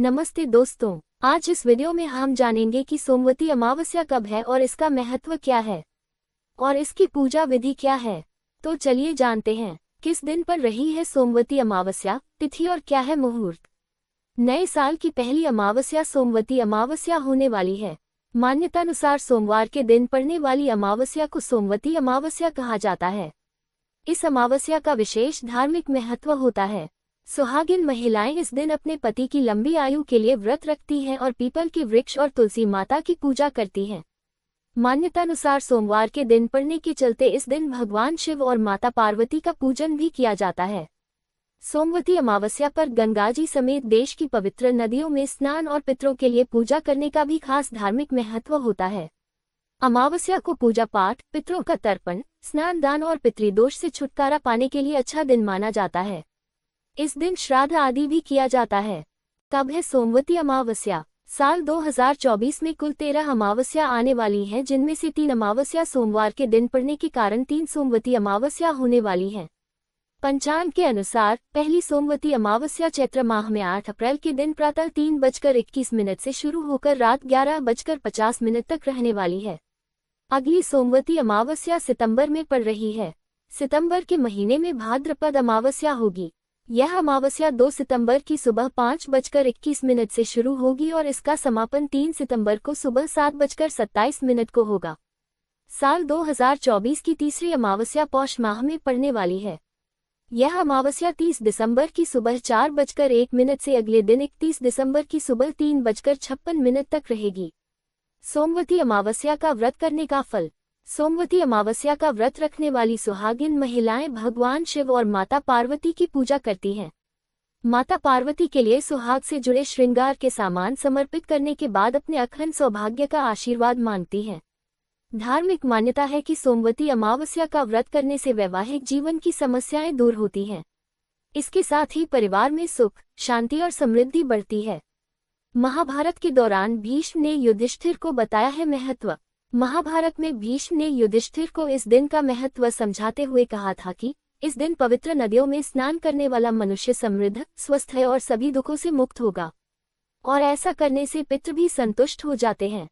नमस्ते दोस्तों, आज इस वीडियो में हम जानेंगे कि सोमवती अमावस्या कब है और इसका महत्व क्या है और इसकी पूजा विधि क्या है। तो चलिए जानते हैं किस दिन पर रही है सोमवती अमावस्या, तिथि और क्या है मुहूर्त। नए साल की पहली अमावस्या सोमवती अमावस्या होने वाली है। मान्यतानुसार सोमवार के दिन पड़ने वाली अमावस्या को सोमवती अमावस्या कहा जाता है। इस अमावस्या का विशेष धार्मिक महत्व होता है। सुहागिन महिलाएं इस दिन अपने पति की लंबी आयु के लिए व्रत रखती हैं और पीपल के वृक्ष और तुलसी माता की पूजा करती हैं। मान्यतानुसार सोमवार के दिन पड़ने के चलते इस दिन भगवान शिव और माता पार्वती का पूजन भी किया जाता है। सोमवती अमावस्या पर गंगाजी समेत देश की पवित्र नदियों में स्नान और पितरों के लिए पूजा करने का भी खास धार्मिक महत्व होता है। अमावस्या को पूजा पाठ, पितरों का तर्पण, स्नान दान और पितृदोष से छुटकारा पाने के लिए अच्छा दिन माना जाता है। इस दिन श्राद्ध आदि भी किया जाता है। कब है सोमवती अमावस्या? साल 2024 में कुल 13 अमावस्या आने वाली हैं, जिनमें से 3 अमावस्या सोमवार के दिन पड़ने के कारण 3 सोमवती अमावस्या होने वाली हैं। पंचांग के अनुसार पहली सोमवती अमावस्या चैत्र माह में 8 अप्रैल के दिन प्रातः 3:21 से शुरू होकर रात 11:50 तक रहने वाली है। अगली सोमवती अमावस्या सितंबर में पड़ रही है। सितंबर के महीने में भाद्रपद अमावस्या होगी। यह अमावस्या 2 सितंबर की सुबह 5:21 से शुरू होगी और इसका समापन 3 सितंबर को सुबह 7:27 को होगा। साल 2024 की तीसरी अमावस्या पौष माह में पड़ने वाली है। यह अमावस्या 30 दिसंबर की सुबह 4:01 से अगले दिन 31 दिसंबर की सुबह 3:56 तक रहेगी। सोमवती अमावस्या का व्रत करने का फल। सोमवती अमावस्या का व्रत रखने वाली सुहागिन महिलाएं भगवान शिव और माता पार्वती की पूजा करती हैं। माता पार्वती के लिए सुहाग से जुड़े श्रृंगार के सामान समर्पित करने के बाद अपने अखंड सौभाग्य का आशीर्वाद मांगती हैं। धार्मिक मान्यता है कि सोमवती अमावस्या का व्रत करने से वैवाहिक जीवन की समस्याएं दूर होती हैं। इसके साथ ही परिवार में सुख, शांति और समृद्धि बढ़ती है। महाभारत के दौरान भीष्म ने युधिष्ठिर को बताया है महत्व। महाभारत में भीष्म ने युधिष्ठिर को इस दिन का महत्व समझाते हुए कहा था कि इस दिन पवित्र नदियों में स्नान करने वाला मनुष्य समृद्ध, स्वस्थ है और सभी दुखों से मुक्त होगा, और ऐसा करने से पितृ भी संतुष्ट हो जाते हैं।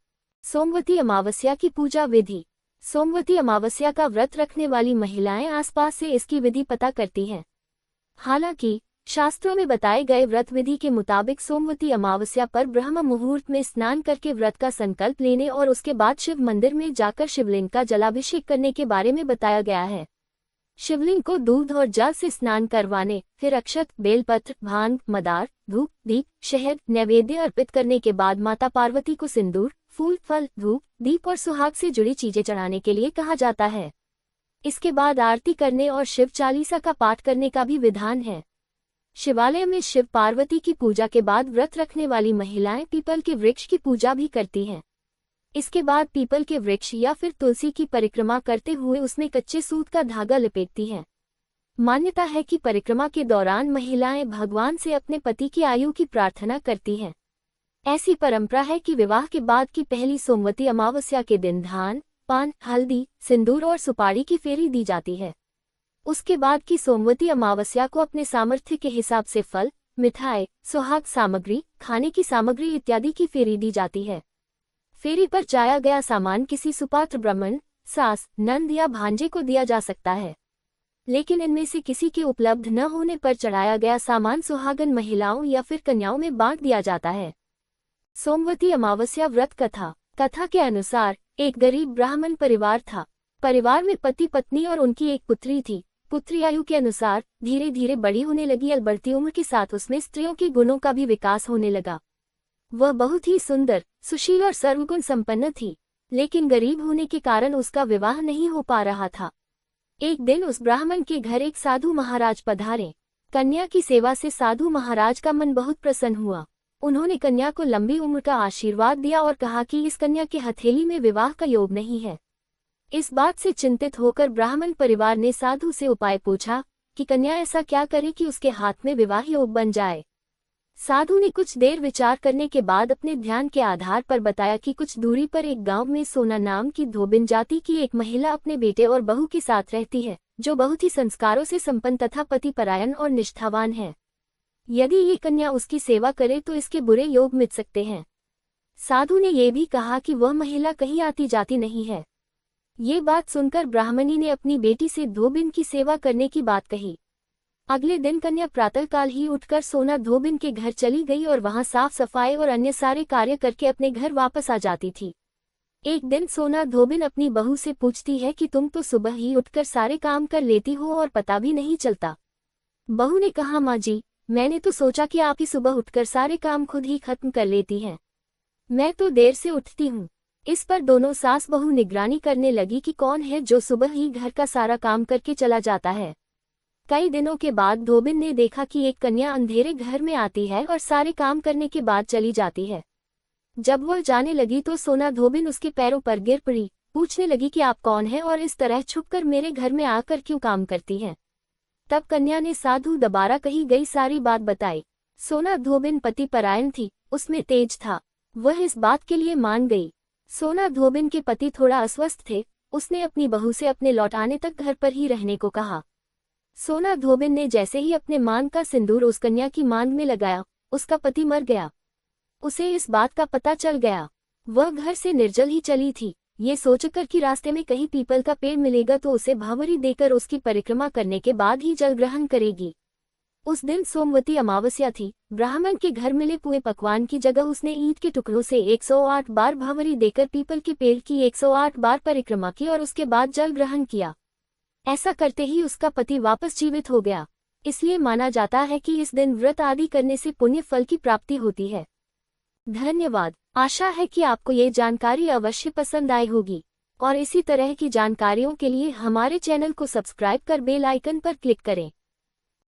सोमवती अमावस्या की पूजा विधि। सोमवती अमावस्या का व्रत रखने वाली महिलाएं आसपास से इसकी विधि पता करती हैं। हालांकि शास्त्रों में बताए गए व्रत विधि के मुताबिक सोमवती अमावस्या पर ब्रह्म मुहूर्त में स्नान करके व्रत का संकल्प लेने और उसके बाद शिव मंदिर में जाकर शिवलिंग का जलाभिषेक करने के बारे में बताया गया है। शिवलिंग को दूध और जल से स्नान करवाने, फिर अक्षत, बेलपत्र, भांग, मदार, धूप, दीप, शहद नैवेद्य अर्पित करने के बाद माता पार्वती को सिंदूर, फूल, फल, धूप, दीप और सुहाग से जुड़ी चीजें चढ़ाने के लिए कहा जाता है। इसके बाद आरती करने और शिव चालीसा का पाठ करने का भी विधान है। शिवालय में शिव पार्वती की पूजा के बाद व्रत रखने वाली महिलाएं पीपल के वृक्ष की पूजा भी करती हैं। इसके बाद पीपल के वृक्ष या फिर तुलसी की परिक्रमा करते हुए उसमें कच्चे सूत का धागा लपेटती हैं। मान्यता है कि परिक्रमा के दौरान महिलाएं भगवान से अपने पति की आयु की प्रार्थना करती हैं। ऐसी परंपरा है कि विवाह के बाद की पहली सोमवती अमावस्या के दिन धान, पान, हल्दी, सिंदूर और सुपारी की फेरी दी जाती है। उसके बाद की सोमवती अमावस्या को अपने सामर्थ्य के हिसाब से फल, मिठाई, सुहाग सामग्री, खाने की सामग्री इत्यादि की फेरी दी जाती है। फेरी पर जाया गया सामान किसी सुपात्र ब्राह्मण, सास, नंद या भांजे को दिया जा सकता है, लेकिन इनमें से किसी के उपलब्ध न होने पर चढ़ाया गया सामान सुहागन महिलाओं या फिर कन्याओं में बांट दिया जाता है। सोमवती अमावस्या व्रत कथा। कथा के अनुसार एक गरीब ब्राह्मण परिवार था। परिवार में पति पत्नी और उनकी एक पुत्री थी। पुत्री आयु के अनुसार धीरे धीरे बड़ी होने लगी और बढ़ती उम्र के साथ उसमें स्त्रियों के गुणों का भी विकास होने लगा। वह बहुत ही सुंदर, सुशील और सर्वगुण संपन्न थी, लेकिन गरीब होने के कारण उसका विवाह नहीं हो पा रहा था। एक दिन उस ब्राह्मण के घर एक साधु महाराज पधारे। कन्या की सेवा से साधु महाराज का मन बहुत प्रसन्न हुआ। उन्होंने कन्या को लंबी उम्र का आशीर्वाद दिया और कहा कि इस कन्या के हथेली में विवाह का योग नहीं है। इस बात से चिंतित होकर ब्राह्मण परिवार ने साधु से उपाय पूछा कि कन्या ऐसा क्या करे कि उसके हाथ में विवाह योग बन जाए। साधु ने कुछ देर विचार करने के बाद अपने ध्यान के आधार पर बताया कि कुछ दूरी पर एक गांव में सोना नाम की धोबिन जाति की एक महिला अपने बेटे और बहू के साथ रहती है, जो बहुत ही संस्कारों से संपन्न तथा पतिपरायण और निष्ठावान है। यदि ये कन्या उसकी सेवा करे तो इसके बुरे योग मिट सकते हैं। साधु ने ये भी कहा कि वह महिला कहीं आती जाती नहीं है। ये बात सुनकर ब्राह्मणी ने अपनी बेटी से धोबिन की सेवा करने की बात कही। अगले दिन कन्या प्रातःकाल ही उठकर सोना धोबिन के घर चली गई और वहां साफ सफाई और अन्य सारे कार्य करके अपने घर वापस आ जाती थी। एक दिन सोना धोबिन अपनी बहू से पूछती है कि तुम तो सुबह ही उठकर सारे काम कर लेती हो और पता भी नहीं चलता। बहू ने कहा, माँ जी, मैंने तो सोचा कि आप ही सुबह उठकर सारे काम खुद ही खत्म कर लेती हैं। मैं तो देर से उठती हूँ। इस पर दोनों सास बहू निगरानी करने लगी कि कौन है जो सुबह ही घर का सारा काम करके चला जाता है। कई दिनों के बाद धोबिन ने देखा कि एक कन्या अंधेरे घर में आती है और सारे काम करने के बाद चली जाती है। जब वह जाने लगी तो सोना धोबिन उसके पैरों पर गिर पड़ी, पूछने लगी कि आप कौन हैं और इस तरह छुपकर मेरे घर में आकर क्यों काम करती हैं। तब कन्या ने साधु दोबारा कही गई सारी बात बताई। सोना धोबिन पति परायण थी, उसमें तेज था, वह इस बात के लिए मान गई। सोना धोबिन के पति थोड़ा अस्वस्थ थे, उसने अपनी बहू से अपने लौट आने तक घर पर ही रहने को कहा। सोना धोबिन ने जैसे ही अपने मांग का सिंदूर उस कन्या की मांग में लगाया, उसका पति मर गया। उसे इस बात का पता चल गया। वह घर से निर्जल ही चली थी, ये सोचकर कि रास्ते में कहीं पीपल का पेड़ मिलेगा तो उसे भावरी देकर उसकी परिक्रमा करने के बाद ही जल ग्रहण करेगी। उस दिन सोमवती अमावस्या थी। ब्राह्मण के घर मिले पुए पकवान की जगह उसने ईंट के टुकड़ों से 108 बार भावरी देकर पीपल के पेड़ की 108 बार परिक्रमा की और उसके बाद जल ग्रहण किया। ऐसा करते ही उसका पति वापस जीवित हो गया। इसलिए माना जाता है कि इस दिन व्रत आदि करने से पुण्य फल की प्राप्ति होती है। धन्यवाद। आशा है कि आपको ये जानकारी अवश्य पसंद आई होगी और इसी तरह की जानकारियों के लिए हमारे चैनल को सब्सक्राइब कर बेल आइकन पर क्लिक करें।